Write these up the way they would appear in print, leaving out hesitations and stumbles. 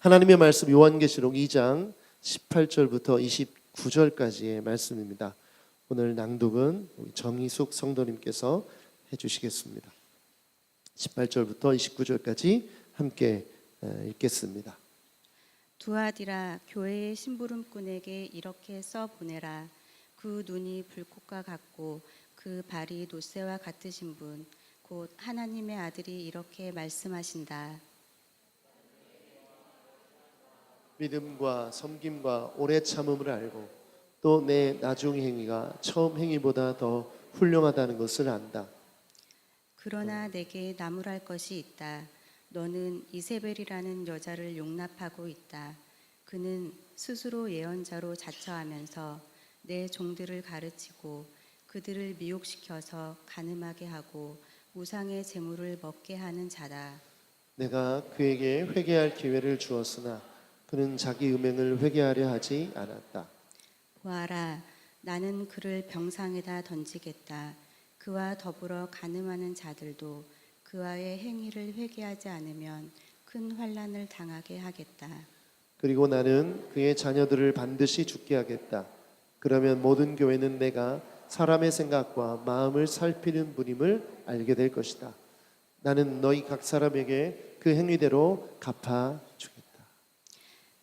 하나님의 말씀 요한계시록 2장 18절부터 29절까지의 말씀입니다. 오늘 낭독은 우리 정희숙 성도님께서 해주시겠습니다. 18절부터 29절까지 함께 읽겠습니다. 두아디라, 교회의 심부름꾼에게 이렇게 써 보내라. 그 눈이 불꽃과 같고 그 발이 놋새와 같으신 분, 곧 하나님의 아들이 이렇게 말씀하신다. 믿음과 섬김과 오래 참음을 알고 또 내 나중 행위가 처음 행위보다 더 훌륭하다는 것을 안다. 그러나 내게 나무랄 것이 있다. 너는 이세벨이라는 여자를 용납하고 있다. 그는 스스로 예언자로 자처하면서 내 종들을 가르치고 그들을 미혹시켜서 간음하게 하고 우상의 재물을 먹게 하는 자다. 내가 그에게 회개할 기회를 주었으나 그는 자기 음행을 회개하려 하지 않았다. 보아라, 나는 그를 병상에다 던지겠다. 그와 더불어 간음하는 자들도 그와의 행위를 회개하지 않으면 큰 환난을 당하게 하겠다. 그리고 나는 그의 자녀들을 반드시 죽게 하겠다. 그러면 모든 교회는 내가 사람의 생각과 마음을 살피는 분임을 알게 될 것이다. 나는 너희 각 사람에게 그 행위대로 갚아 주겠다.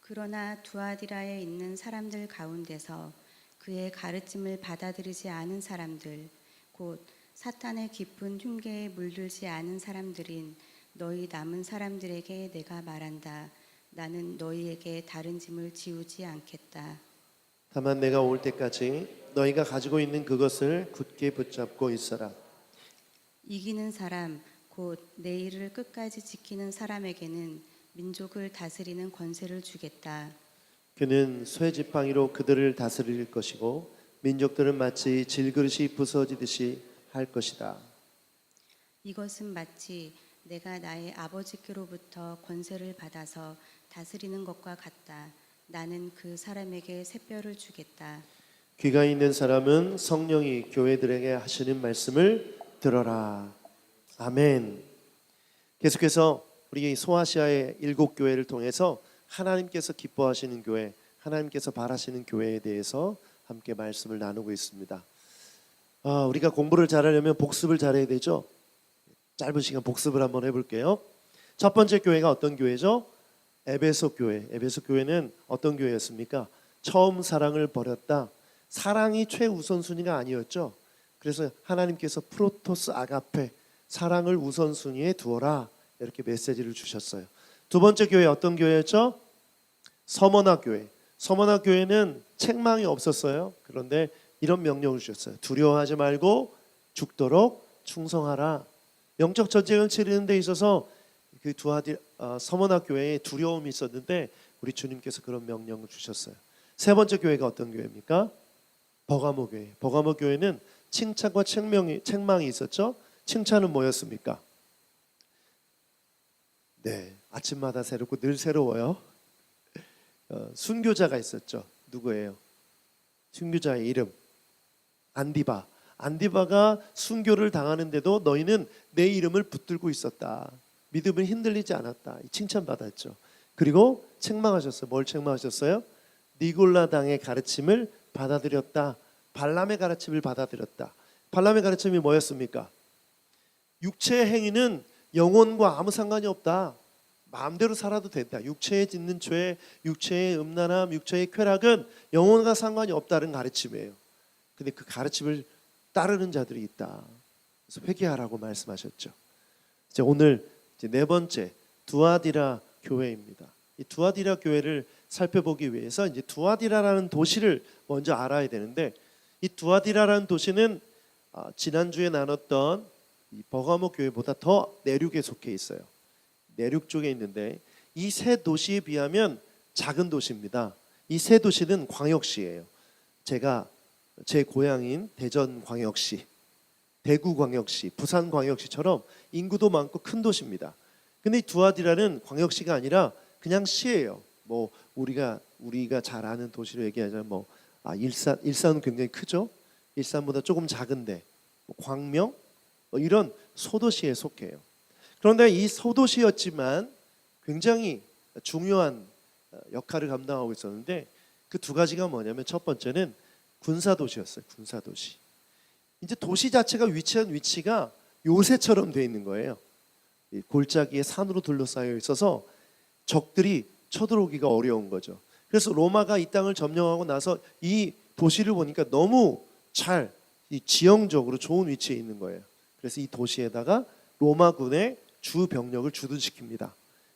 그러나 두아디라에 있는 사람들 가운데서 그의 가르침을 받아들이지 않은 사람들, 곧 사탄의 깊은 흉계에 물들지 않은 사람들인 너희 남은 사람들에게 내가 말한다. 나는 너희에게 다른 짐을 지우지 않겠다. 다만 내가 올 때까지 너희가 가지고 있는 그것을 굳게 붙잡고 있어라. 이기는 사람, 곧 내 일을 끝까지 지키는 사람에게는 민족을 다스리는 권세를 주겠다. 그는 쇠지팡이로 그들을 다스릴 것이고 민족들은 마치 질그릇이 부서지듯이 할 것이다. 이것은 마치 내가 나의 아버지께로부터 권세를 받아서 다스리는 것과 같다. 나는 그 사람에게 새뼈를 주겠다. 귀가 있는 사람은 성령이 교회들에게 하시는 말씀을 들어라. 아멘. 계속해서 우리 소아시아의 7교회를 통해서 하나님께서 기뻐하시는 교회, 하나님께서 바라시는 교회에 대해서 함께 말씀을 나누고 있습니다. 우리가 공부를 잘하려면 복습을 잘해야 되죠. 짧은 시간 복습을 한번 해볼게요. 첫 번째 교회가 어떤 교회죠? 에베소 교회. 에베소 교회는 어떤 교회였습니까? 처음 사랑을 버렸다. 사랑이 최우선순위가 아니었죠. 그래서 하나님께서 프로토스 아가페, 사랑을 우선순위에 두어라, 이렇게 메시지를 주셨어요. 두 번째 교회 어떤 교회였죠? 서머나 교회. 서머나 교회는 책망이 없었어요. 그런데 이런 명령을 주셨어요. 두려워하지 말고 죽도록 충성하라. 영적 전쟁을 치르는 데 있어서 그 서머나 교회에 두려움이 있었는데 우리 주님께서 그런 명령을 주셨어요. 세 번째 교회가 어떤 교회입니까? 버가모 교회. 버가모 교회는 칭찬과 책망이 있었죠. 칭찬은 뭐였습니까? 네, 아침마다 새롭고 늘 새로워요. 순교자가 있었죠. 누구예요? 순교자의 이름 안디바. 안디바가 순교를 당하는데도 너희는 내 이름을 붙들고 있었다. 믿음을 흔들리지 않았다. 칭찬받았죠. 그리고 책망하셨어요. 뭘 책망하셨어요? 니골라당의 가르침을 받아들였다. 발람의 가르침을 받아들였다. 발람의 가르침이 뭐였습니까? 육체의 행위는 영혼과 아무 상관이 없다. 마음대로 살아도 된다. 육체에 짓는 죄, 육체의 음란함, 육체의 쾌락은 영혼과 상관이 없다는 가르침이에요. 근데 그 가르침을 따르는 자들이 있다. 그래서 회개하라고 말씀하셨죠. 이제 오늘 네 번째 두아디라 교회입니다. 이 두아디라 교회를 살펴보기 위해서 이제 두아디라라는 도시를 먼저 알아야 되는데, 이 두아디라라는 도시는 지난주에 나눴던 이 버가모 교회보다 더 내륙에 속해 있어요. 내륙 쪽에 있는데 이 세 도시에 비하면 작은 도시입니다. 이 세 도시는 광역시예요. 제가 제 고향인 대전광역시, 대구광역시, 부산광역시처럼 인구도 많고 큰 도시입니다. 근데 이 두아디라는 광역시가 아니라 그냥 시예요. 뭐 우리가 잘 아는 도시로 얘기하자면 일산은 굉장히 크죠. 일산보다 조금 작은데 광명 이런 소도시에 속해요. 그런데 이 소도시였지만 굉장히 중요한 역할을 감당하고 있었는데 그 두 가지가 뭐냐면 첫 번째는 군사 도시였어요. 군사 도시. 이제 도시 자체가 위치한 위치가 요새처럼 돼 있는 거예요. 이 골짜기에 산으로 둘러싸여 있어서 적들이 쳐들어오기가 어려운 거죠. 그래서 로마가 이 땅을 점령하고 나서 이 도시를 보니까 너무 잘 이 지형적으로 좋은 위치에 있는 거예요. 그래서 이 도시에다가 로마군의 주 병력을 주둔시킵니다.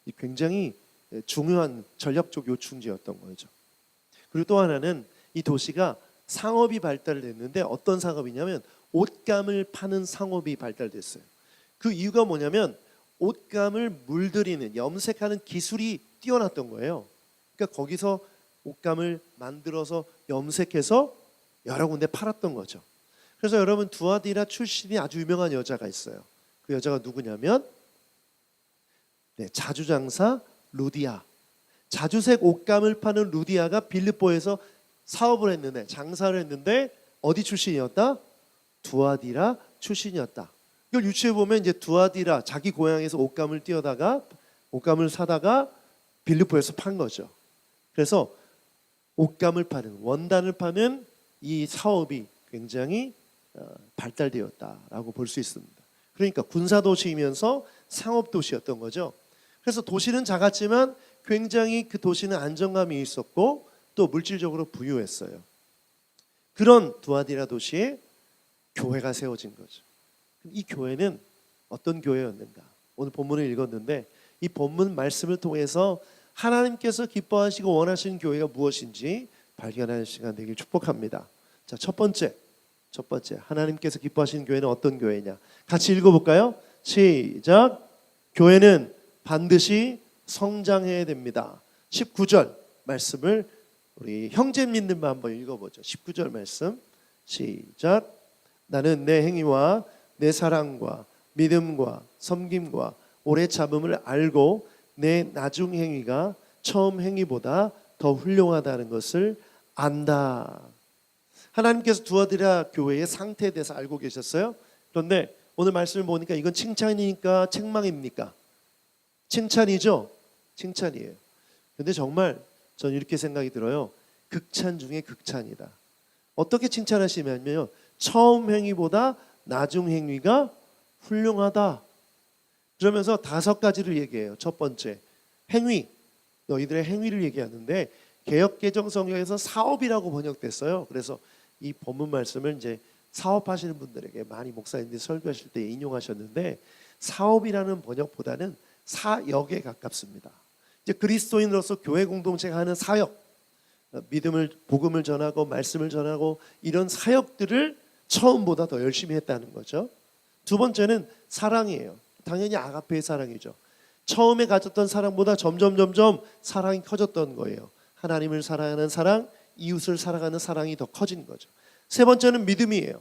이 굉장히 중요한 전략적 요충지였던 거죠. 그리고 또 하나는 이 도시가 상업이 발달됐는데 어떤 상업이냐면 옷감을 파는 상업이 발달됐어요. 그 이유가 뭐냐면 옷감을 물들이는 염색하는 기술이 뛰어났던 거예요. 그러니까 거기서 옷감을 만들어서 염색해서 여러 군데 팔았던 거죠. 그래서 여러분 두아디라 출신이 아주 유명한 여자가 있어요. 그 여자가 누구냐면 자주장사 루디아. 자주색 옷감을 파는 루디아가 빌립보에서 사업을 했는데 장사를 했는데 어디 출신이었다? 두아디라 출신이었다. 이걸 유추해 보면 이제 두아디라 자기 고향에서 옷감을 사다가 빌립보에서 판 거죠. 그래서 옷감을 파는 원단을 파는 이 사업이 굉장히 발달되었다라고 볼 수 있습니다. 그러니까 군사 도시이면서 상업 도시였던 거죠. 그래서 도시는 작았지만 굉장히 그 도시는 안정감이 있었고 또 물질적으로 부유했어요. 그런 두아디라 도시에 교회가 세워진 거죠. 이 교회는 어떤 교회였는가? 오늘 본문을 읽었는데 이 본문 말씀을 통해서 하나님께서 기뻐하시고 원하시는 교회가 무엇인지 발견하는 시간 되길 축복합니다. 자, 첫 번째 하나님께서 기뻐하시는 교회는 어떤 교회냐? 같이 읽어볼까요? 시작. 교회는 반드시 성장해야 됩니다. 19절 말씀을 우리 형제님들만 한번 읽어보죠. 19절 말씀 시작. 나는 내 행위와 내 사랑과 믿음과 섬김과 오래 참음을 알고 내 나중 행위가 처음 행위보다 더 훌륭하다는 것을 안다. 하나님께서 두아디라 교회의 상태에 대해서 알고 계셨어요. 그런데 오늘 말씀을 보니까 이건 칭찬이니까 책망입니까? 칭찬이죠. 칭찬이에요. 그런데 정말 저는 이렇게 생각이 들어요. 극찬 중에 극찬이다. 어떻게 칭찬하시냐면요, 처음 행위보다 나중 행위가 훌륭하다. 그러면서 5가지를 얘기해요. 첫 번째, 행위. 너희들의 행위를 얘기하는데 개역개정 성경에서 사업이라고 번역됐어요. 그래서 이 본문 말씀을 이제 사업하시는 분들에게 많이 목사님들이 설교하실 때 인용하셨는데 사업이라는 번역보다는 사역에 가깝습니다. 이제 그리스도인으로서 교회 공동체가 하는 사역, 믿음을 복음을 전하고 말씀을 전하고 이런 사역들을 처음보다 더 열심히 했다는 거죠. 두 번째는 사랑이에요. 당연히 아가페의 사랑이죠. 처음에 가졌던 사랑보다 점점 사랑이 커졌던 거예요. 하나님을 사랑하는 사랑, 이웃을 사랑하는 사랑이 더 커진 거죠. 세 번째는 믿음이에요.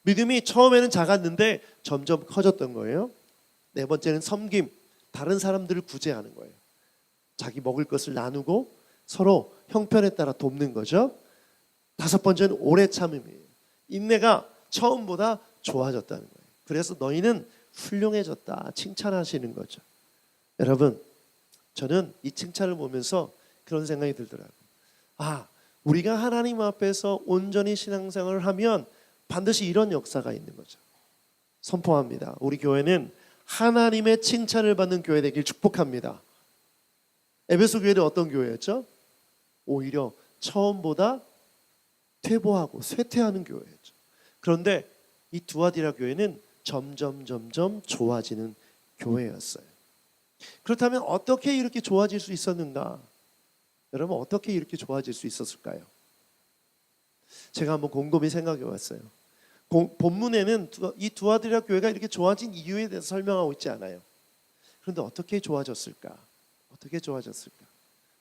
믿음이 처음에는 작았는데 점점 커졌던 거예요. 네 번째는 섬김, 다른 사람들을 구제하는 거예요. 자기 먹을 것을 나누고 서로 형편에 따라 돕는 거죠. 5번째는 오래 참음이에요. 인내가 처음보다 좋아졌다는 거예요. 그래서 너희는 훌륭해졌다 칭찬하시는 거죠. 여러분, 저는 이 칭찬을 보면서 그런 생각이 들더라고요. 우리가 하나님 앞에서 온전히 신앙생활을 하면 반드시 이런 역사가 있는 거죠. 선포합니다. 우리 교회는 하나님의 칭찬을 받는 교회 되길 축복합니다. 에베소 교회는 어떤 교회였죠? 오히려 처음보다 퇴보하고 쇠퇴하는 교회였죠. 그런데 이 두아디라 교회는 점점 좋아지는 교회였어요. 그렇다면 어떻게 이렇게 좋아질 수 있었는가? 여러분, 어떻게 이렇게 좋아질 수 있었을까요? 제가 한번 곰곰이 생각해 봤어요. 본문에는 이 두아디라 교회가 이렇게 좋아진 이유에 대해서 설명하고 있지 않아요. 그런데 어떻게 좋아졌을까? 어떻게 좋아졌을까?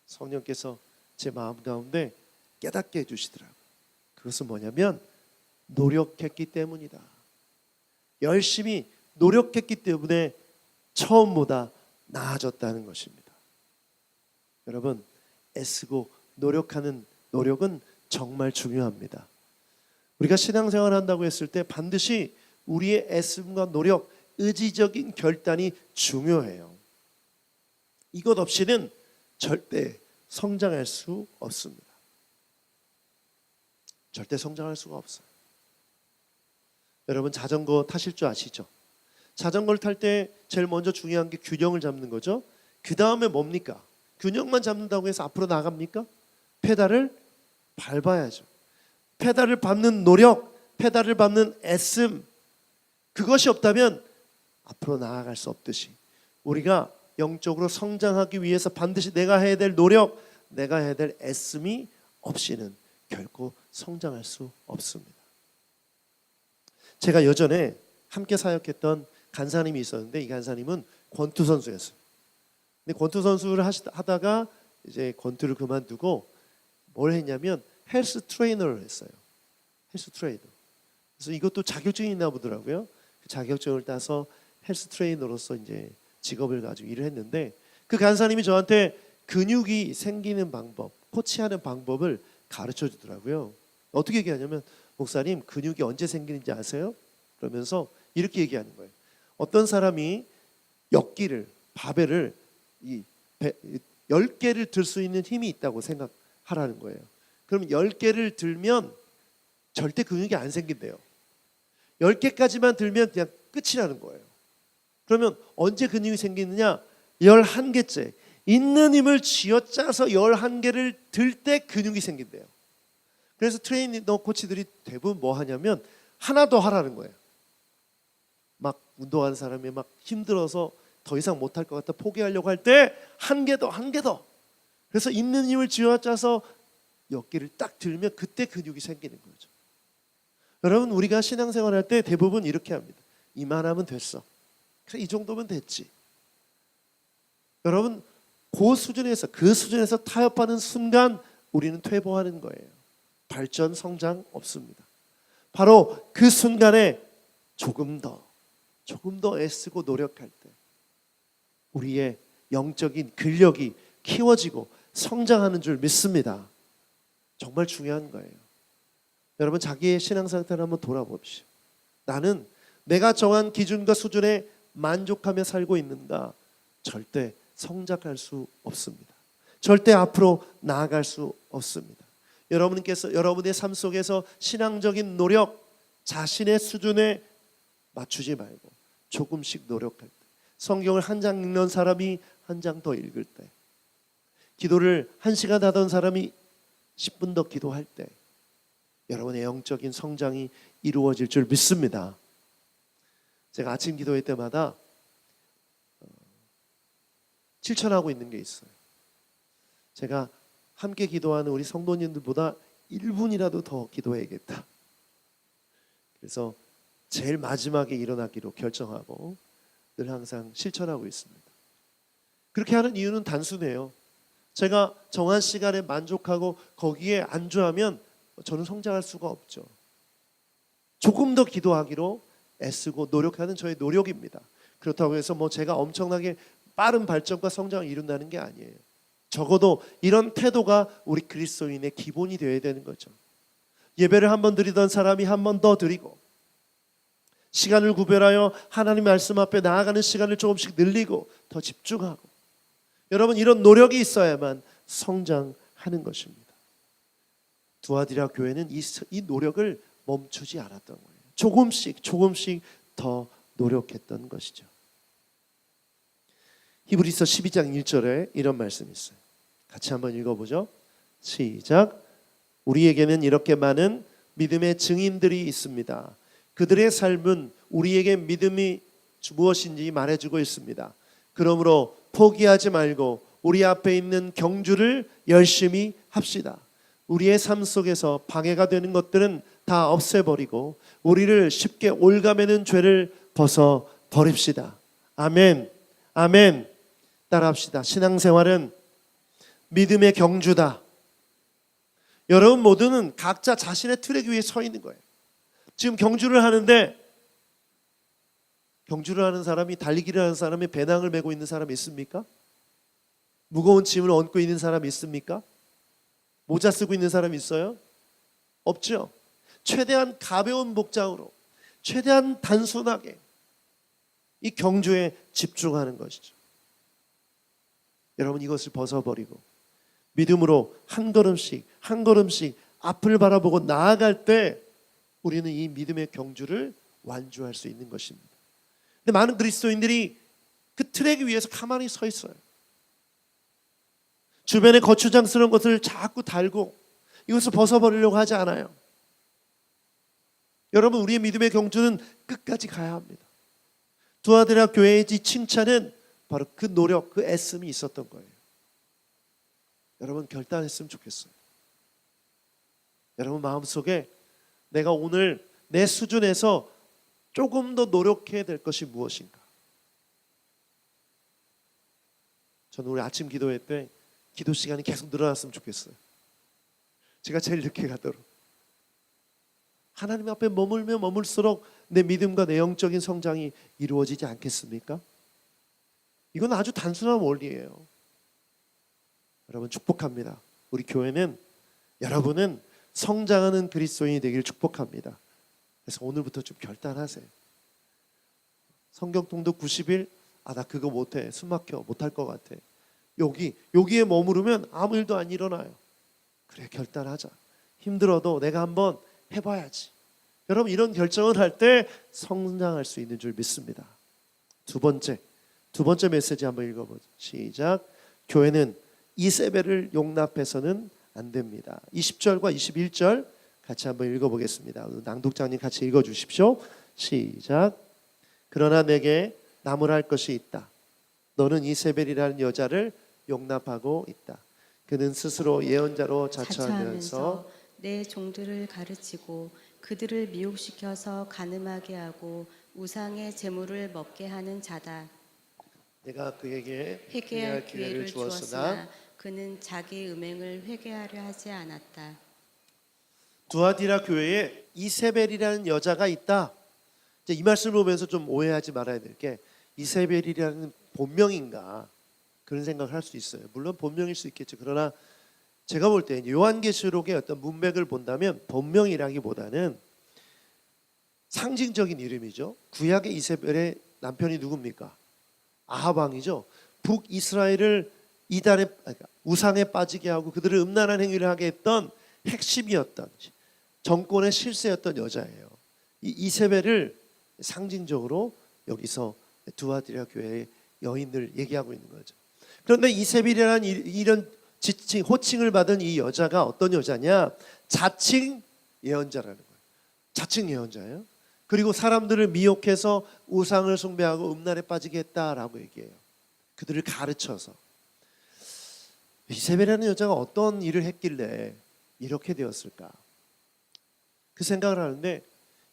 성령께서 제 마음 가운데 깨닫게 해주시더라고요. 그것은 뭐냐면 노력했기 때문이다. 열심히 노력했기 때문에 처음보다 나아졌다는 것입니다. 여러분, 애쓰고 노력하는 노력은 정말 중요합니다. 우리가 신앙생활을 한다고 했을 때 반드시 우리의 애씀과 노력, 의지적인 결단이 중요해요. 이것 없이는 절대 성장할 수 없습니다. 절대 성장할 수가 없어요. 여러분 자전거 타실 줄 아시죠? 자전거를 탈 때 제일 먼저 중요한 게 균형을 잡는 거죠. 그 다음에 뭡니까? 균형만 잡는다고 해서 앞으로 나갑니까? 페달을 밟아야죠. 페달을 밟는 노력, 페달을 밟는 애씀, 그것이 없다면 앞으로 나아갈 수 없듯이 우리가 영적으로 성장하기 위해서 반드시 내가 해야 될 노력, 내가 해야 될 애씀이 없이는 결코 성장할 수 없습니다. 제가 예전에 함께 사역했던 간사님이 있었는데 이 간사님은 권투 선수였어요. 근데 권투 선수를 하다가 이제 권투를 그만두고 뭘 했냐면 헬스 트레이너를 했어요. 헬스 트레이너. 그래서 이것도 자격증이 있나 보더라고요. 그 자격증을 따서 헬스 트레이너로서 이제 직업을 가지고 일을 했는데 그 간사님이 저한테 근육이 생기는 방법, 코치하는 방법을 가르쳐 주더라고요. 어떻게 얘기하냐면 목사님 근육이 언제 생기는지 아세요? 그러면서 이렇게 얘기하는 거예요. 어떤 사람이 역기를 바벨을 10개를 들 수 있는 힘이 있다고 생각하라는 거예요. 그럼 10개를 들면 절대 근육이 안 생긴대요. 10개까지만 들면 그냥 끝이라는 거예요. 그러면 언제 근육이 생기느냐? 11개째 있는 힘을 쥐어짜서 11개를 들 때 근육이 생긴대요. 그래서 트레이너 코치들이 대부분 뭐 하냐면 하나 더 하라는 거예요. 막 운동하는 사람이 막 힘들어서 더 이상 못할 것 같아 포기하려고 할 때 한 개 더, 한 개 더. 그래서 있는 힘을 쥐어짜서 역기를 딱 들면 그때 근육이 생기는 거죠. 여러분 우리가 신앙생활 할 때 대부분 이렇게 합니다. 이만하면 됐어. 그래 이 정도면 됐지. 여러분 그 수준에서 타협하는 순간 우리는 퇴보하는 거예요. 발전 성장 없습니다. 바로 그 순간에 조금 더 애쓰고 노력할 때 우리의 영적인 근력이 키워지고 성장하는 줄 믿습니다. 정말 중요한 거예요. 여러분 자기의 신앙 상태를 한번 돌아봅시오. 나는 내가 정한 기준과 수준에 만족하며 살고 있는가? 절대 성장할 수 없습니다. 절대 앞으로 나아갈 수 없습니다. 여러분께서 여러분의 삶 속에서 신앙적인 노력 자신의 수준에 맞추지 말고 조금씩 노력할 때, 성경을 한 장 읽는 사람이 한 장 더 읽을 때, 기도를 1시간 하던 사람이 10분 더 기도할 때 여러분의 영적인 성장이 이루어질 줄 믿습니다. 제가 아침 기도회 때마다 실천하고 있는 게 있어요. 제가 함께 기도하는 우리 성도님들보다 1분이라도 더 기도해야겠다. 그래서 제일 마지막에 일어나기로 결정하고 늘 항상 실천하고 있습니다. 그렇게 하는 이유는 단순해요. 제가 정한 시간에 만족하고 거기에 안주하면 저는 성장할 수가 없죠. 조금 더 기도하기로 애쓰고 노력하는 저의 노력입니다. 그렇다고 해서 뭐 제가 엄청나게 빠른 발전과 성장을 이룬다는 게 아니에요. 적어도 이런 태도가 우리 그리스도인의 기본이 되어야 되는 거죠. 예배를 한 번 드리던 사람이 한 번 더 드리고, 시간을 구별하여 하나님 말씀 앞에 나아가는 시간을 조금씩 늘리고 더 집중하고, 여러분 이런 노력이 있어야만 성장하는 것입니다. 두아디라 교회는 이 노력을 멈추지 않았던 거예요. 조금씩 더 노력했던 것이죠. 히브리서 12장 1절에 이런 말씀이 있어요. 같이 한번 읽어보죠. 시작. 우리에게는 이렇게 많은 믿음의 증인들이 있습니다. 그들의 삶은 우리에게 믿음이 무엇인지 말해주고 있습니다. 그러므로 포기하지 말고 우리 앞에 있는 경주를 열심히 합시다. 우리의 삶 속에서 방해가 되는 것들은 다 없애버리고 우리를 쉽게 올가매는 죄를 벗어버립시다. 아멘. 아멘. 따라합시다. 신앙생활은 믿음의 경주다. 여러분 모두는 각자 자신의 트랙 위에 서 있는 거예요. 지금 경주를 하는데, 경주를 하는 사람이, 달리기를 하는 사람이 배낭을 메고 있는 사람이 있습니까? 무거운 짐을 얹고 있는 사람이 있습니까? 모자 쓰고 있는 사람이 있어요? 없죠. 최대한 가벼운 복장으로, 최대한 단순하게 이 경주에 집중하는 것이죠. 여러분 이것을 벗어버리고 믿음으로 한 걸음씩 한 걸음씩 앞을 바라보고 나아갈 때 우리는 이 믿음의 경주를 완주할 수 있는 것입니다. 근데 많은 그리스도인들이 그 트랙 위에서 가만히 서 있어요. 주변에 거추장스러운 것을 자꾸 달고 이것을 벗어버리려고 하지 않아요. 여러분, 우리의 믿음의 경주는 끝까지 가야 합니다. 두아드라 교회의 이 칭찬은 바로 그 노력, 그 애씀이 있었던 거예요. 여러분, 결단했으면 좋겠어요. 여러분 마음속에 내가 오늘 내 수준에서 조금 더 노력해야 될 것이 무엇인가? 저는 우리 아침 기도회 때 기도 시간이 계속 늘어났으면 좋겠어요. 제가 제일 늦게 가도록. 하나님 앞에 머물면 머물수록 내 믿음과 내 영적인 성장이 이루어지지 않겠습니까? 이건 아주 단순한 원리예요. 여러분 축복합니다. 우리 교회는 여러분은 성장하는 그리스도인이 되기를 축복합니다. 그래서 오늘부터 좀 결단하세요. 성경 통독 90일, 나 그거 못해, 숨막혀, 못할 것 같아. 여기에 머무르면 아무 일도 안 일어나요. 그래, 결단하자. 힘들어도 내가 한번 해봐야지. 여러분, 이런 결정을 할 때 성장할 수 있는 줄 믿습니다. 두 번째 메시지 한번 읽어보죠. 시작. 교회는 이세벨을 용납해서는 안 됩니다. 20절과 21절 같이 한번 읽어보겠습니다. 낭독자님 같이 읽어주십시오. 시작. 그러나 내게 나무랄 것이 있다. 너는 이세벨이라는 여자를 용납하고 있다. 그는 스스로 예언자로 자처하면서 내 종들을 가르치고 그들을 미혹시켜서 간음하게 하고 우상의 제물을 먹게 하는 자다. 내가 그에게 회개할 기회를 주었으나 그는 자기 음행을 회개하려 하지 않았다. 두아디라 교회에 이세벨이라는 여자가 있다. 이제 이 말씀을 보면서 좀 오해하지 말아야 될 게, 이세벨이라는 본명인가 그런 생각을 할 수 있어요. 물론 본명일 수 있겠죠. 그러나 제가 볼 때 요한계시록의 어떤 문맥을 본다면 본명이라기보다는 상징적인 이름이죠. 구약의 이세벨의 남편이 누굽니까? 아합 왕이죠. 북이스라엘을 이단의 우상에 빠지게 하고 그들을 음란한 행위를 하게 했던 핵심이었던 정권의 실세였던 여자예요. 이 이세벨을 상징적으로 여기서 두아디라 교회의 여인을 얘기하고 있는 거죠. 그런데 이세벨이라는 이런 지칭, 호칭을 받은 이 여자가 어떤 여자냐? 자칭 예언자라는 거예요. 자칭 예언자예요. 그리고 사람들을 미혹해서 우상을 숭배하고 음란에 빠지게 했다라고 얘기해요. 그들을 가르쳐서. 이세벨이라는 여자가 어떤 일을 했길래 이렇게 되었을까? 그 생각을 하는데,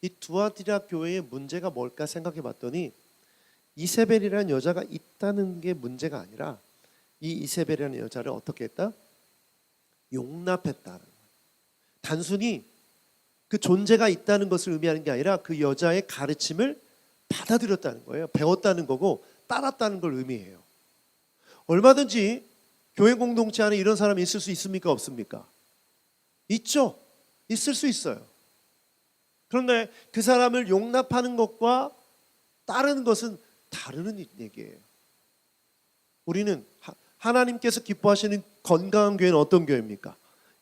이 두아디라 교회의 문제가 뭘까 생각해 봤더니, 이세벨이라는 여자가 있다는 게 문제가 아니라 이 이세벨이라는 여자를 어떻게 했다? 용납했다는 거예요. 단순히 그 존재가 있다는 것을 의미하는 게 아니라 그 여자의 가르침을 받아들였다는 거예요. 배웠다는 거고 따랐다는 걸 의미해요. 얼마든지 교회 공동체 안에 이런 사람이 있을 수 있습니까? 없습니까? 있죠. 있을 수 있어요. 그런데 그 사람을 용납하는 것과 따르는 것은 다른 얘기예요. 우리는 하나님께서 기뻐하시는 건강한 교회는 어떤 교회입니까?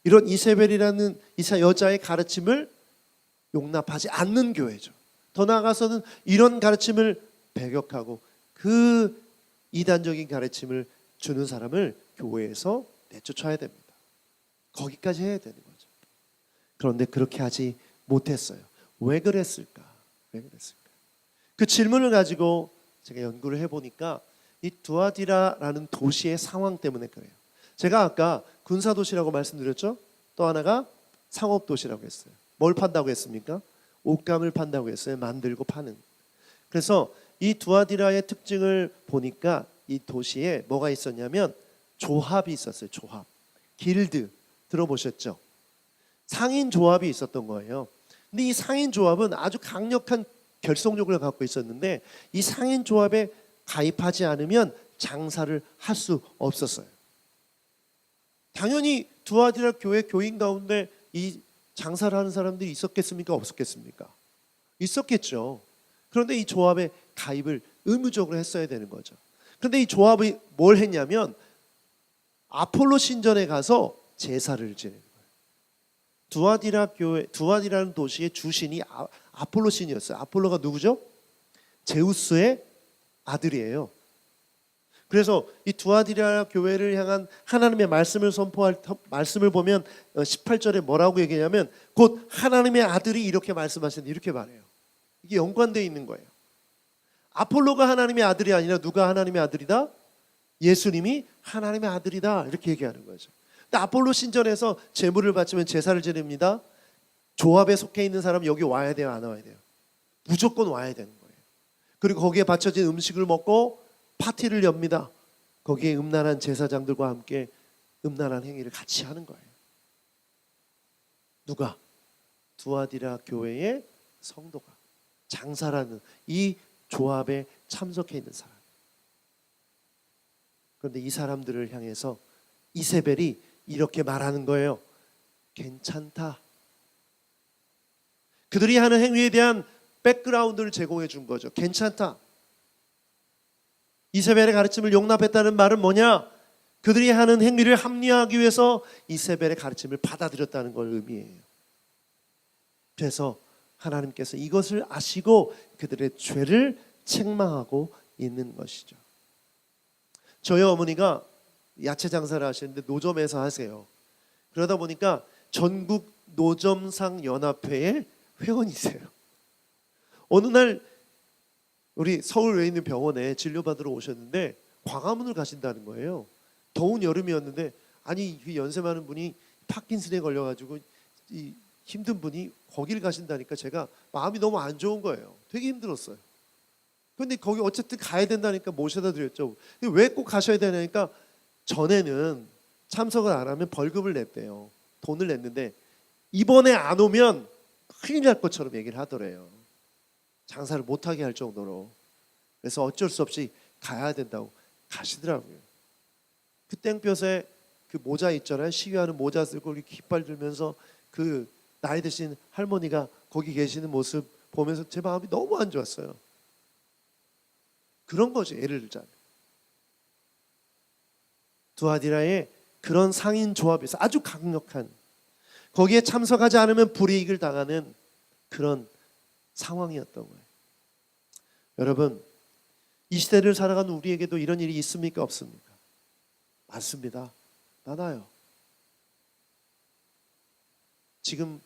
이런 이세벨이라는 여자의 가르침을 용납하지 않는 교회죠. 더 나아가서는 이런 가르침을 배격하고 그 이단적인 가르침을 주는 사람을 교회에서 내쫓아야 됩니다. 거기까지 해야 되는 거죠. 그런데 그렇게 하지 못했어요. 왜 그랬을까? 그 질문을 가지고 제가 연구를 해보니까 이 두아디라라는 도시의 상황 때문에 그래요. 제가 아까 군사도시라고 말씀드렸죠? 또 하나가 상업도시라고 했어요. 뭘 판다고 했습니까? 옷감을 판다고 했어요. 만들고 파는. 그래서 이 두아디라의 특징을 보니까 이 도시에 뭐가 있었냐면 조합이 있었어요. 조합. 길드 들어보셨죠? 상인 조합이 있었던 거예요. 근데 이 상인 조합은 아주 강력한 결속력을 갖고 있었는데 이 상인 조합에 가입하지 않으면 장사를 할 수 없었어요. 당연히 두아디라 교회 교인 가운데 이 장사를 하는 사람들이 있었겠습니까? 없었겠습니까? 있었겠죠. 그런데 이 조합에 가입을 의무적으로 했어야 되는 거죠. 그런데 이 조합이 뭘 했냐면 아폴로 신전에 가서 제사를 지내는 거예요. 두아디라는 도시의 주신이 아폴로 신이었어요. 아폴로가 누구죠? 제우스의 아들이에요. 그래서 이 두아디라 교회를 향한 하나님의 말씀을 선포할 말씀을 보면 18절에 뭐라고 얘기하냐면 곧 하나님의 아들이 이렇게 말씀하시는데 이렇게 말해요. 이게 연관되어 있는 거예요. 아폴로가 하나님의 아들이 아니라 누가 하나님의 아들이다? 예수님이 하나님의 아들이다 이렇게 얘기하는 거죠. 근데 아폴로 신전에서 제물을 바치면 제사를 지냅니다. 조합에 속해 있는 사람 여기 와야 돼요, 안 와야 돼요? 무조건 와야 되는 거예요. 그리고 거기에 바쳐진 음식을 먹고 파티를 엽니다. 거기에 음란한 제사장들과 함께 음란한 행위를 같이 하는 거예요. 누가? 두아디라 교회의 성도가, 장사라는 이 조합에 참석해 있는 사람. 그런데 이 사람들을 향해서 이세벨이 이렇게 말하는 거예요. 괜찮다. 그들이 하는 행위에 대한 백그라운드를 제공해 준 거죠. 괜찮다. 이세벨의 가르침을 용납했다는 말은 뭐냐? 그들이 하는 행위를 합리화하기 위해서 이세벨의 가르침을 받아들였다는 걸 의미해요. 그래서 하나님께서 이것을 아시고 그들의 죄를 책망하고 있는 것이죠. 저희 어머니가 야채 장사를 하시는데 노점에서 하세요. 그러다 보니까 전국 노점상 연합회의 회원이세요. 어느 날 우리 서울 외에 있는 병원에 진료받으러 오셨는데 광화문을 가신다는 거예요. 더운 여름이었는데 아니 연세 많은 분이 파킨슨에 걸려가지고 이 힘든 분이 거기를 가신다니까 제가 마음이 너무 안 좋은 거예요. 되게 힘들었어요. 근데 거기 어쨌든 가야 된다니까 모셔다 드렸죠. 근데 왜 꼭 가셔야 되냐니까 전에는 참석을 안 하면 벌금을 냈대요. 돈을 냈는데 이번에 안 오면 큰일 날 것처럼 얘기를 하더래요. 장사를 못하게 할 정도로. 그래서 어쩔 수 없이 가야 된다고 가시더라고요. 그 땡볕에 그 모자 있잖아요. 시위하는 모자 쓰고 깃발 들면서 그 나이 드신 할머니가 거기 계시는 모습 보면서 제 마음이 너무 안 좋았어요. 그런 거죠. 예를 들자면 두아디라의 그런 상인 조합에서 아주 강력한, 거기에 참석하지 않으면 불이익을 당하는 그런 상황이었던 거예요. 여러분, 이 시대를 살아가는 우리에게도 이런 일이 있습니까? 없습니까? 많습니다. 많아요. 지금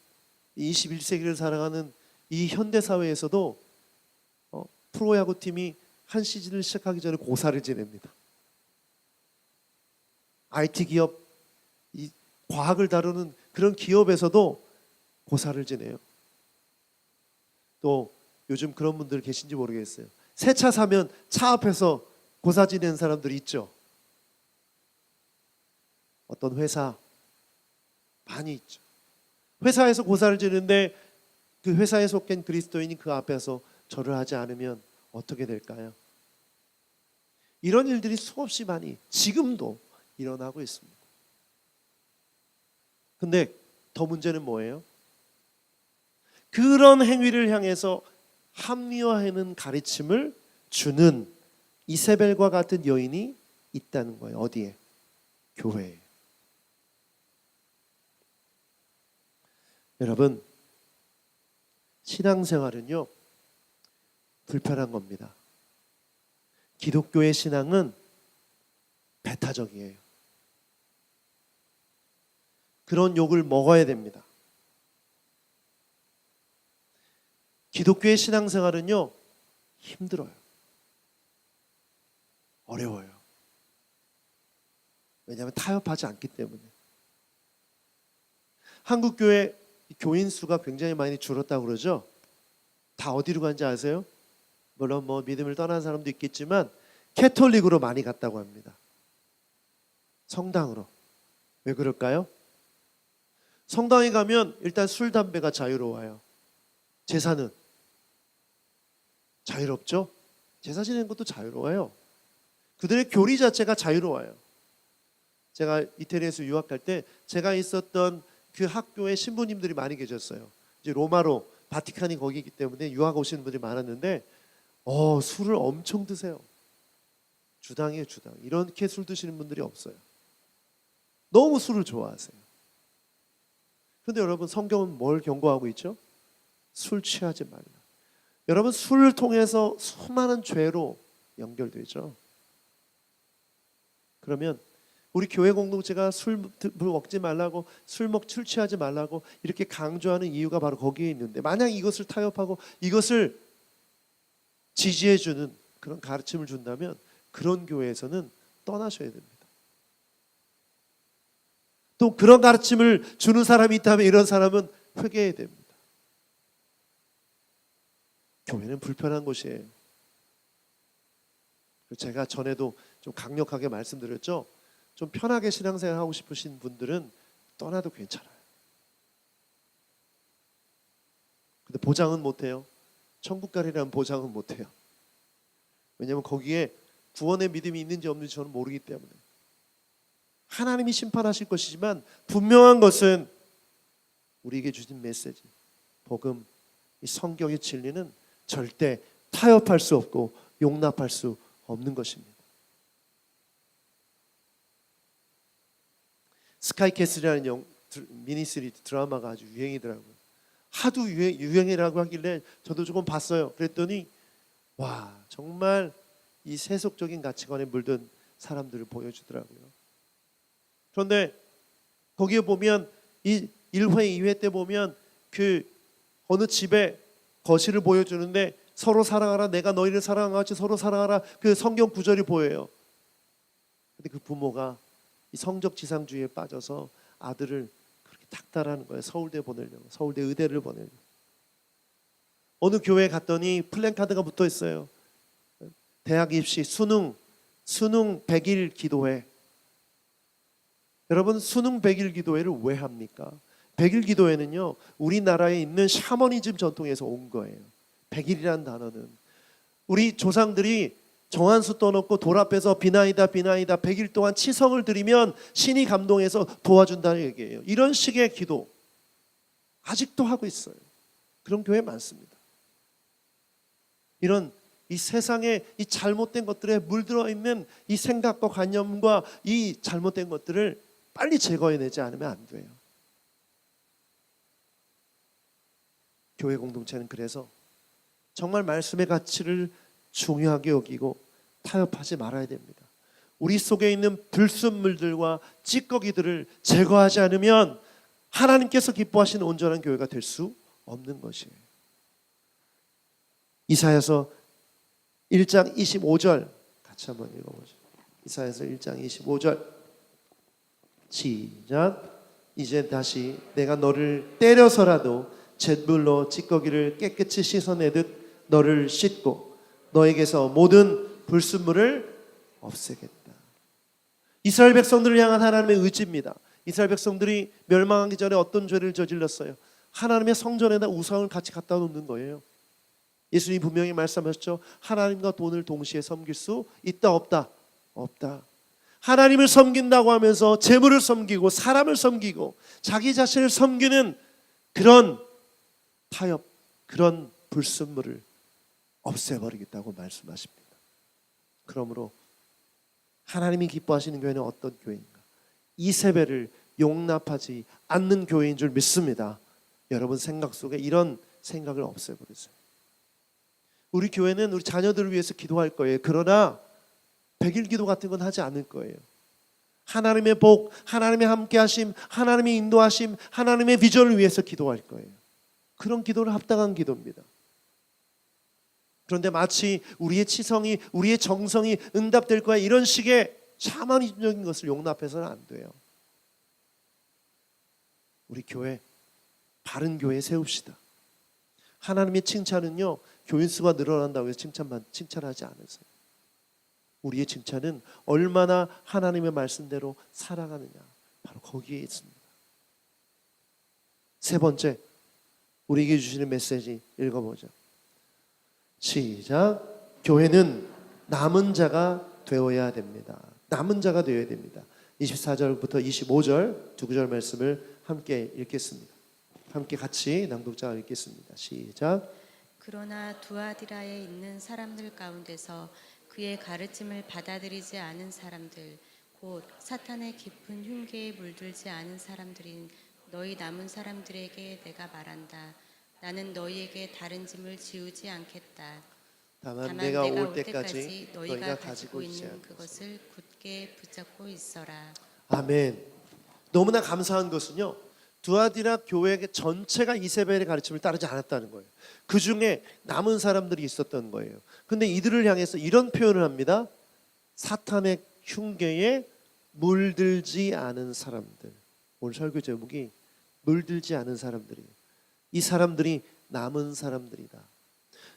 21세기를 살아가는 이 현대 사회에서도 프로야구팀이 한 시즌을 시작하기 전에 고사를 지냅니다. IT 기업, 이 과학을 다루는 그런 기업에서도 고사를 지내요. 또 요즘 그런 분들 계신지 모르겠어요. 새 차 사면 차 앞에서 고사 지내는 사람들이 있죠. 어떤 회사 많이 있죠. 회사에서 고사를 지는데 그 회사에 속한 그리스도인이 그 앞에서 절을 하지 않으면 어떻게 될까요? 이런 일들이 수없이 많이 지금도 일어나고 있습니다. 근데 더 문제는 뭐예요? 그런 행위를 향해서 합리화하는 가르침을 주는 이세벨과 같은 여인이 있다는 거예요. 어디에? 교회에. 여러분, 신앙생활은요 불편한 겁니다. 기독교의 신앙은 배타적이에요. 그런 욕을 먹어야 됩니다. 기독교의 신앙생활은요 힘들어요. 어려워요. 왜냐하면 타협하지 않기 때문에. 한국 교회 교인 수가 굉장히 많이 줄었다고 그러죠. 다 어디로 간지 아세요? 물론 뭐 믿음을 떠난 사람도 있겠지만 캐톨릭으로 많이 갔다고 합니다. 성당으로. 왜 그럴까요? 성당에 가면 일단 술, 담배가 자유로워요. 제사는 자유롭죠? 제사 지내는 것도 자유로워요. 그들의 교리 자체가 자유로워요. 제가 이태리에서 유학할 때 제가 있었던 그 학교에 신부님들이 많이 계셨어요. 이제 로마로 바티칸이 거기이기 때문에 유학 오시는 분들이 많았는데 술을 엄청 드세요. 주당이에요, 주당. 이렇게 술 드시는 분들이 없어요. 너무 술을 좋아하세요. 그런데 여러분, 성경은 뭘 경고하고 있죠? 술 취하지 말라. 여러분, 술을 통해서 수많은 죄로 연결되죠. 그러면 우리 교회 공동체가 술 먹지 말라고, 술 취하지 말라고 이렇게 강조하는 이유가 바로 거기에 있는데, 만약 이것을 타협하고 이것을 지지해주는 그런 가르침을 준다면 그런 교회에서는 떠나셔야 됩니다. 또 그런 가르침을 주는 사람이 있다면 이런 사람은 회개해야 됩니다. 교회는 불편한 곳이에요. 제가 전에도 좀 강력하게 말씀드렸죠. 좀 편하게 신앙생활 하고 싶으신 분들은 떠나도 괜찮아요. 근데 보장은 못해요. 천국 가리라는 보장은 못해요. 왜냐하면 거기에 구원의 믿음이 있는지 없는지 저는 모르기 때문에. 하나님이 심판하실 것이지만 분명한 것은 우리에게 주신 메시지, 복음, 이 성경의 진리는 절대 타협할 수 없고 용납할 수 없는 것입니다. 스카이캐슬이라는 미니시리 드라마가 아주 유행이더라고요. 하도 유행이라고 하길래 저도 조금 봤어요. 그랬더니 와, 정말 이 세속적인 가치관에 물든 사람들을 보여주더라고요. 그런데 거기에 보면 이 1회, 2회 때 보면 그 어느 집에 거실을 보여주는데 서로 사랑하라, 내가 너희를 사랑한 것 같이 서로 사랑하라, 그 성경 구절이 보여요. 근데 그 부모가 이 성적 지상주의에 빠져서 아들을 그렇게 닥달하는 거예요. 서울대 보내려고, 서울대 의대를 보내려고. 어느 교회에 갔더니 플랜카드가 붙어 있어요. 대학 입시 수능 100일 기도회. 여러분, 수능 100일 기도회를 왜 합니까? 100일 기도회는요, 우리나라에 있는 샤머니즘 전통에서 온 거예요. 100일이라는 단어는 우리 조상들이 정한수 떠놓고 돌 앞에서 비나이다 100일 동안 치성을 드리면 신이 감동해서 도와준다는 얘기예요. 이런 식의 기도 아직도 하고 있어요. 그런 교회 많습니다. 이런 이 세상에 이 잘못된 것들에 물들어 있는 이 생각과 관념과 이 잘못된 것들을 빨리 제거해내지 않으면 안 돼요. 교회 공동체는 그래서 정말 말씀의 가치를 중요하게 여기고 타협하지 말아야 됩니다. 우리 속에 있는 불순물들과 찌꺼기들을 제거하지 않으면 하나님께서 기뻐하시는 온전한 교회가 될 수 없는 것이에요. 이사야서 1장 25절 같이 한번 읽어보죠. 이사야서 1장 25절 시작. 이제 다시 내가 너를 때려서라도 잿물로 찌꺼기를 깨끗이 씻어내듯 너를 씻고 너에게서 모든 불순물을 없애겠다. 이스라엘 백성들을 향한 하나님의 의지입니다. 이스라엘 백성들이 멸망하기 전에 어떤 죄를 저질렀어요? 하나님의 성전에다 우상을 같이 갖다 놓는 거예요. 예수님이 분명히 말씀하셨죠. 하나님과 돈을 동시에 섬길 수 있다 없다? 없다. 하나님을 섬긴다고 하면서 재물을 섬기고 사람을 섬기고 자기 자신을 섬기는 그런 타협, 그런 불순물을 없애버리겠다고 말씀하십니다. 그러므로 하나님이 기뻐하시는 교회는 어떤 교회인가? 이세벨을 용납하지 않는 교회인 줄 믿습니다. 여러분 생각 속에 이런 생각을 없애버리세요. 우리 교회는 우리 자녀들을 위해서 기도할 거예요. 그러나 100일 기도 같은 건 하지 않을 거예요. 하나님의 복, 하나님의 함께하심, 하나님의 인도하심, 하나님의 비전을 위해서 기도할 거예요. 그런 기도를 합당한 기도입니다. 그런데 마치 우리의 치성이, 우리의 정성이 응답될 거야 이런 식의 샤머니즘적인 것을 용납해서는 안 돼요. 우리 교회, 바른 교회 세웁시다. 하나님의 칭찬은요, 교인 수가 늘어난다고 해서 칭찬하지 않으세요. 우리의 칭찬은 얼마나 하나님의 말씀대로 살아가느냐, 바로 거기에 있습니다. 세 번째, 우리에게 주시는 메시지 읽어보죠. 시작. 교회는 남은 자가 되어야 됩니다. 남은 자가 되어야 됩니다. 24절부터 25절 두 구절 말씀을 함께 읽겠습니다. 함께 같이 낭독자가 읽겠습니다. 시작. 그러나 두아디라에 있는 사람들 가운데서 그의 가르침을 받아들이지 않은 사람들 곧 사탄의 깊은 흉계에 물들지 않은 사람들인 너희 남은 사람들에게 내가 말한다. 나는 너희에게 다른 짐을 지우지 않겠다. 다만 내가 올 때까지 너희가 가지고 있지 않는 그것을 굳게 붙잡고 있어라. 아멘. 너무나 감사한 것은요, 두아디라 교회 전체가 이세벨의 가르침을 따르지 않았다는 거예요. 그 중에 남은 사람들이 있었던 거예요. 근데 이들을 향해서 이런 표현을 합니다. 사탄의 흉계에 물들지 않은 사람들. 오늘 설교 제목이 물들지 않은 사람들이에요. 이 사람들이 남은 사람들이다.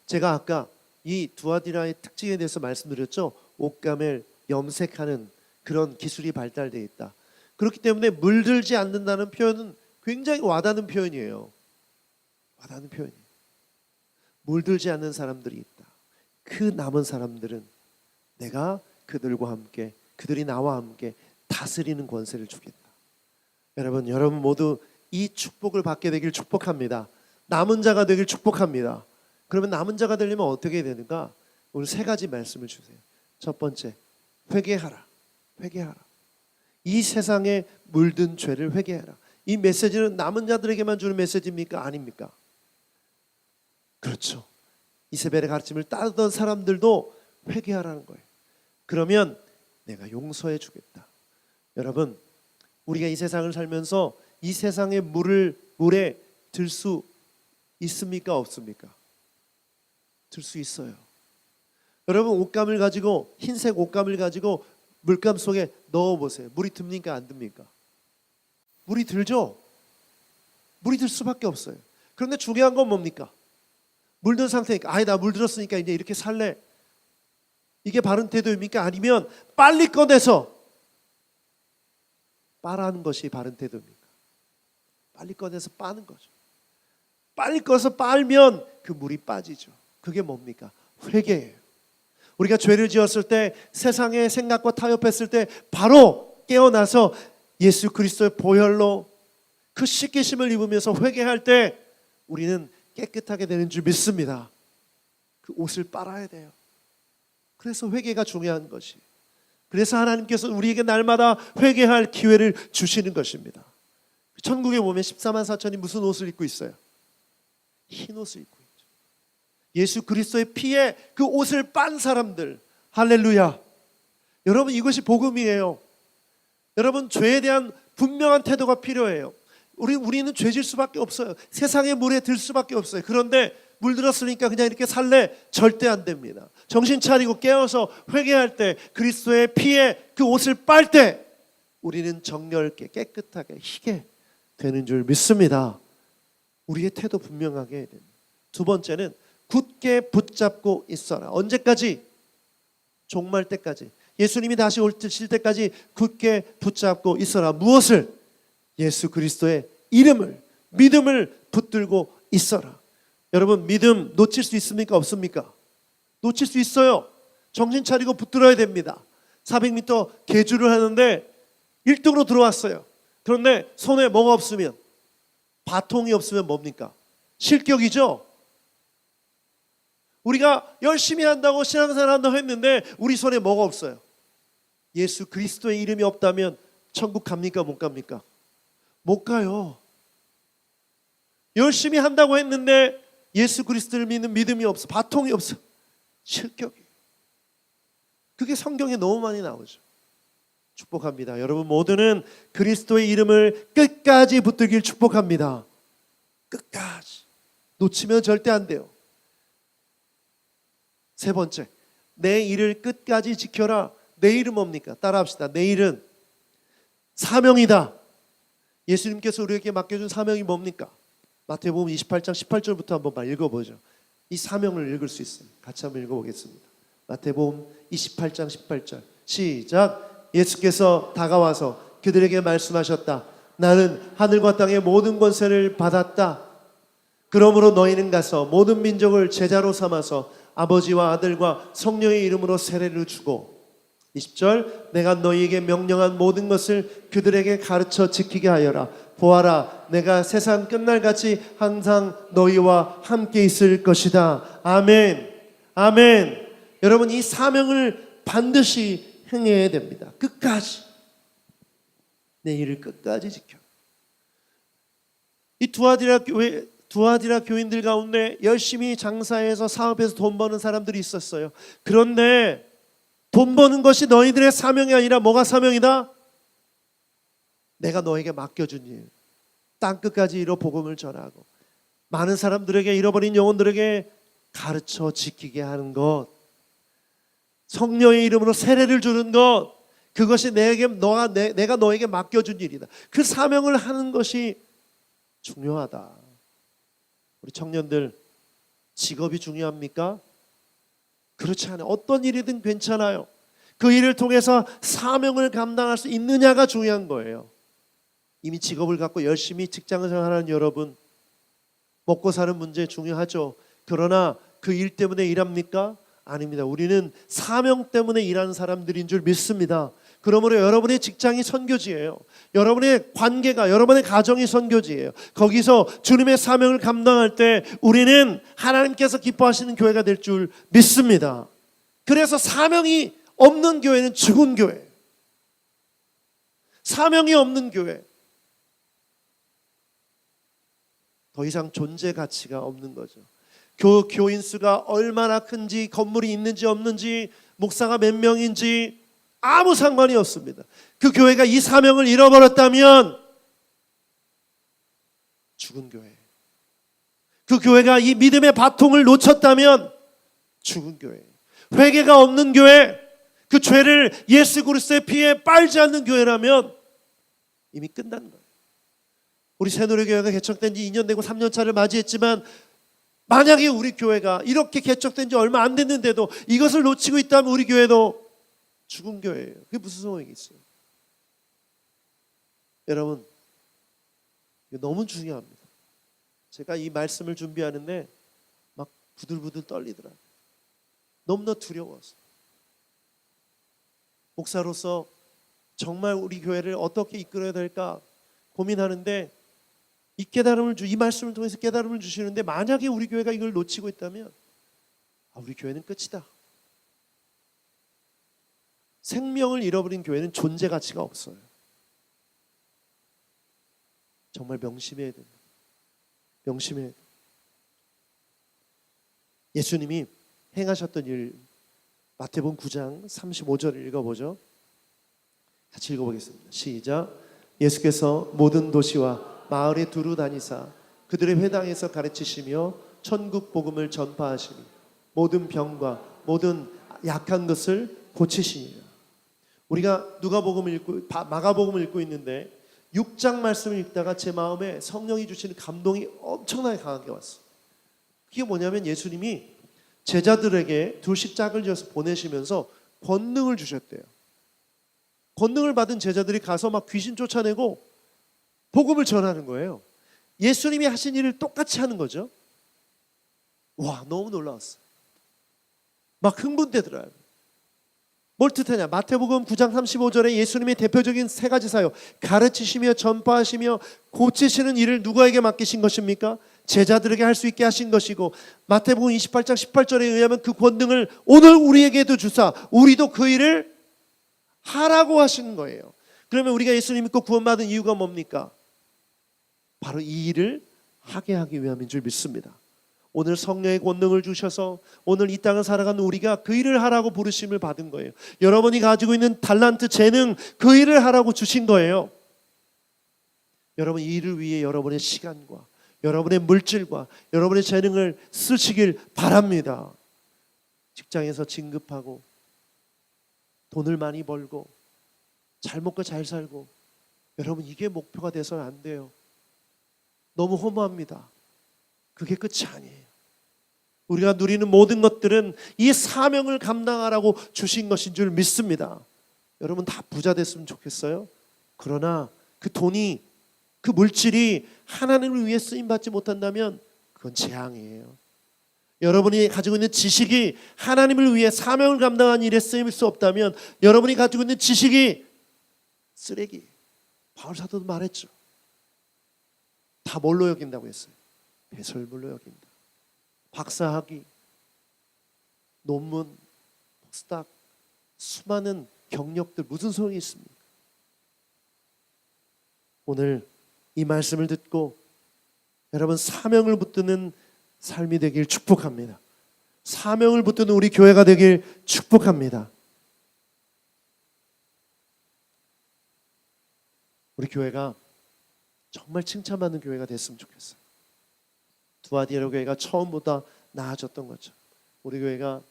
제가 아까 이 두아디라의 특징에 대해서 말씀드렸죠. 옷감을 염색하는 그런 기술이 발달되어 있다. 그렇기 때문에 물들지 않는다는 표현은 굉장히 와닿는 표현이에요. 와닿는 표현이에요. 물들지 않는 사람들이 있다. 그 남은 사람들은 내가 그들과 함께, 그들이 나와 함께 다스리는 권세를 주겠다. 여러분 모두 이 축복을 받게 되길 축복합니다. 남은 자가 되길 축복합니다. 그러면 남은 자가 되려면 어떻게 해야 되는가? 오늘 세 가지 말씀을 주세요. 첫 번째, 회개하라. 회개하라. 이 세상에 물든 죄를 회개하라. 이 메시지는 남은 자들에게만 주는 메시지입니까? 아닙니까? 그렇죠. 이세벨의 가르침을 따르던 사람들도 회개하라는 거예요. 그러면 내가 용서해 주겠다. 여러분, 우리가 이 세상을 살면서 이 세상의 물에 들 수 있습니까? 없습니까? 들 수 있어요. 여러분, 옷감을 가지고, 흰색 옷감을 가지고 물감 속에 넣어보세요. 물이 듭니까? 안 듭니까? 물이 들죠? 물이 들 수밖에 없어요. 그런데 중요한 건 뭡니까? 물든 상태니까, 아이 나 물들었으니까 이제 이렇게 살래. 이게 바른 태도입니까? 아니면 빨리 꺼내서 빠라는 것이 바른 태도입니까? 빨리 꺼내서 빠는 거죠. 빨리 꺼서 빨면 그 물이 빠지죠. 그게 뭡니까? 회개예요. 우리가 죄를 지었을 때, 세상의 생각과 타협했을 때 바로 깨어나서 예수 그리스도의 보혈로 그 씻기심을 입으면서 회개할 때 우리는 깨끗하게 되는 줄 믿습니다. 그 옷을 빨아야 돼요. 그래서 회개가 중요한 것이. 그래서 하나님께서 우리에게 날마다 회개할 기회를 주시는 것입니다. 천국에 보면 14만 4천이 무슨 옷을 입고 있어요? 흰 옷을 입고 있죠. 예수 그리스도의 피에 그 옷을 빤 사람들. 할렐루야. 여러분, 이것이 복음이에요. 여러분, 죄에 대한 분명한 태도가 필요해요. 우리는 죄질 수밖에 없어요. 세상의 물에 들 수밖에 없어요. 그런데 물들었으니까 그냥 이렇게 살래? 절대 안 됩니다. 정신 차리고 깨어서 회개할 때, 그리스도의 피에 그 옷을 빨 때 우리는 정결케 깨끗하게 희게 되는 줄 믿습니다. 우리의 태도 분명하게 해야 됩니다. 두 번째는 굳게 붙잡고 있어라. 언제까지? 종말 때까지. 예수님이 다시 오실 때까지 굳게 붙잡고 있어라. 무엇을? 예수 그리스도의 이름을, 믿음을 붙들고 있어라. 여러분, 믿음 놓칠 수 있습니까? 없습니까? 놓칠 수 있어요. 정신 차리고 붙들어야 됩니다. 400m 계주를 하는데 1등으로 들어왔어요. 그런데 손에 뭐가 없으면, 바통이 없으면 뭡니까? 실격이죠. 우리가 열심히 한다고 신앙생활 한다고 했는데 우리 손에 뭐가 없어요? 예수 그리스도의 이름이 없다면 천국 갑니까? 못 갑니까? 못 가요. 열심히 한다고 했는데 예수 그리스도를 믿는 믿음이 없어, 바통이 없어, 실격이에요. 그게 성경에 너무 많이 나오죠. 축복합니다. 여러분 모두는 그리스도의 이름을 끝까지 붙들길 축복합니다. 끝까지. 놓치면 절대 안 돼요. 세 번째, 내 일을 끝까지 지켜라. 내 일은 뭡니까? 따라합시다. 내 일은 사명이다. 예수님께서 우리에게 맡겨준 사명이 뭡니까? 마태복음 28장 18절부터 한번 읽어보죠. 이 사명을 읽을 수 있어요. 같이 한번 읽어보겠습니다. 마태복음 28장 18절 시작. 예수께서 다가와서 그들에게 말씀하셨다. 나는 하늘과 땅의 모든 권세를 받았다. 그러므로 너희는 가서 모든 민족을 제자로 삼아서 아버지와 아들과 성령의 이름으로 세례를 주고 20절 내가 너희에게 명령한 모든 것을 그들에게 가르쳐 지키게 하여라. 보아라, 내가 세상 끝날같이 항상 너희와 함께 있을 것이다. 아멘. 아멘. 여러분, 이 사명을 반드시 행해야 됩니다. 끝까지. 내 일을 끝까지 지켜. 이 두아디라 교인들 가운데 열심히 장사해서 사업해서 돈 버는 사람들이 있었어요. 그런데 돈 버는 것이 너희들의 사명이 아니라 뭐가 사명이다? 내가 너에게 맡겨준 일, 땅끝까지 이뤄 복음을 전하고 많은 사람들에게, 잃어버린 영혼들에게 가르쳐 지키게 하는 것, 성령의 이름으로 세례를 주는 것, 그것이 내가 너에게 맡겨준 일이다. 그 사명을 하는 것이 중요하다. 우리 청년들, 직업이 중요합니까? 그렇지 않아요. 어떤 일이든 괜찮아요. 그 일을 통해서 사명을 감당할 수 있느냐가 중요한 거예요. 이미 직업을 갖고 열심히 직장 생활하는 여러분, 먹고 사는 문제 중요하죠. 그러나 그 일 때문에 일합니까? 아닙니다. 우리는 사명 때문에 일하는 사람들인 줄 믿습니다. 그러므로 여러분의 직장이 선교지예요. 여러분의 관계가, 여러분의 가정이 선교지예요. 거기서 주님의 사명을 감당할 때 우리는 하나님께서 기뻐하시는 교회가 될 줄 믿습니다. 그래서 사명이 없는 교회는 죽은 교회, 사명이 없는 교회, 더 이상 존재 가치가 없는 거죠. 교인 수가 얼마나 큰지, 건물이 있는지 없는지, 목사가 몇 명인지 아무 상관이 없습니다. 그 교회가 이 사명을 잃어버렸다면 죽은 교회. 그 교회가 이 믿음의 바통을 놓쳤다면 죽은 교회. 회개가 없는 교회, 그 죄를 예수 그리스도의 피에 빨지 않는 교회라면 이미 끝난 거예요. 우리 새노래교회가 개척된 지 2년 되고 3년 차를 맞이했지만 만약에 우리 교회가 이렇게 개척된 지 얼마 안 됐는데도 이것을 놓치고 있다면 우리 교회도 죽은 교회예요. 그게 무슨 소용이 있어요? 여러분, 이거 너무 중요합니다. 제가 이 말씀을 준비하는데 막 부들부들 떨리더라고요. 너무나 두려워서. 목사로서 정말 우리 교회를 어떻게 이끌어야 될까 고민하는데 이 말씀을 통해서 깨달음을 주시는데 만약에 우리 교회가 이걸 놓치고 있다면 우리 교회는 끝이다. 생명을 잃어버린 교회는 존재 가치가 없어요. 정말 명심해야 됩니다. 명심해야 돼요. 예수님이 행하셨던 일, 마태복음 9장 35절을 읽어보죠. 같이 읽어보겠습니다. 시작. 예수께서 모든 도시와 마을에 두루 다니사 그들의 회당에서 가르치시며 천국 복음을 전파하시니 모든 병과 모든 약한 것을 고치시니라. 우리가 누가복음을 읽고 마가복음을 읽고 있는데 6장 말씀을 읽다가 제 마음에 성령이 주시는 감동이 엄청나게 강하게 왔어요. 그게 뭐냐면 예수님이 제자들에게 둘씩 짝을 지어서 보내시면서 권능을 주셨대요. 권능을 받은 제자들이 가서 막 귀신 쫓아내고 복음을 전하는 거예요. 예수님이 하신 일을 똑같이 하는 거죠. 와, 너무 놀라웠어요. 막 흥분되더라고요. 뭘 뜻하냐? 마태복음 9장 35절에 예수님의 대표적인 세 가지 사역, 가르치시며 전파하시며 고치시는 일을 누구에게 맡기신 것입니까? 제자들에게 할 수 있게 하신 것이고, 마태복음 28장 18절에 의하면 그 권능을 오늘 우리에게도 주사 우리도 그 일을 하라고 하시는 거예요. 그러면 우리가 예수님 믿고 구원받은 이유가 뭡니까? 바로 이 일을 하게 하기 위함인 줄 믿습니다. 오늘 성령의 권능을 주셔서 오늘 이 땅을 살아가는 우리가 그 일을 하라고 부르심을 받은 거예요. 여러분이 가지고 있는 달란트, 재능, 그 일을 하라고 주신 거예요. 여러분, 이 일을 위해 여러분의 시간과 여러분의 물질과 여러분의 재능을 쓰시길 바랍니다. 직장에서 진급하고 돈을 많이 벌고 잘 먹고 잘 살고, 여러분 이게 목표가 돼서는 안 돼요. 너무 허무합니다. 그게 끝이 아니에요. 우리가 누리는 모든 것들은 이 사명을 감당하라고 주신 것인 줄 믿습니다. 여러분 다 부자 됐으면 좋겠어요? 그러나 그 돈이, 그 물질이 하나님을 위해 쓰임받지 못한다면 그건 재앙이에요. 여러분이 가지고 있는 지식이 하나님을 위해 사명을 감당한 일에 쓰일 수 없다면 여러분이 가지고 있는 지식이 쓰레기. 바울 사도도 말했죠. 다 뭘로 여긴다고 했어요? 배설물로 여긴다. 박사학위, 논문, 포스닥, 수많은 경력들 무슨 소용이 있습니까? 오늘 이 말씀을 듣고 여러분 사명을 붙드는 삶이 되길 축복합니다. 사명을 붙드는 우리 교회가 되길 축복합니다. 우리 교회가 정말 칭찬받는 교회가 됐으면 좋겠어요. 두아디라 교회가 처음보다 나아졌던 것처럼 우리 교회가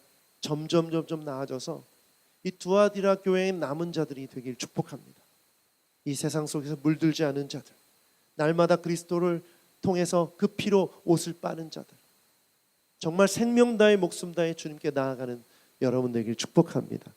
점점 나아져서 이 두아디라 교회의 남은 자들이 되길 축복합니다. 이 세상 속에서 물들지 않은 자들, 날마다 그리스도를 통해서 그 피로 옷을 빠는 자들, 정말 생명 다해 목숨 다해 주님께 나아가는 여러분 되길 축복합니다.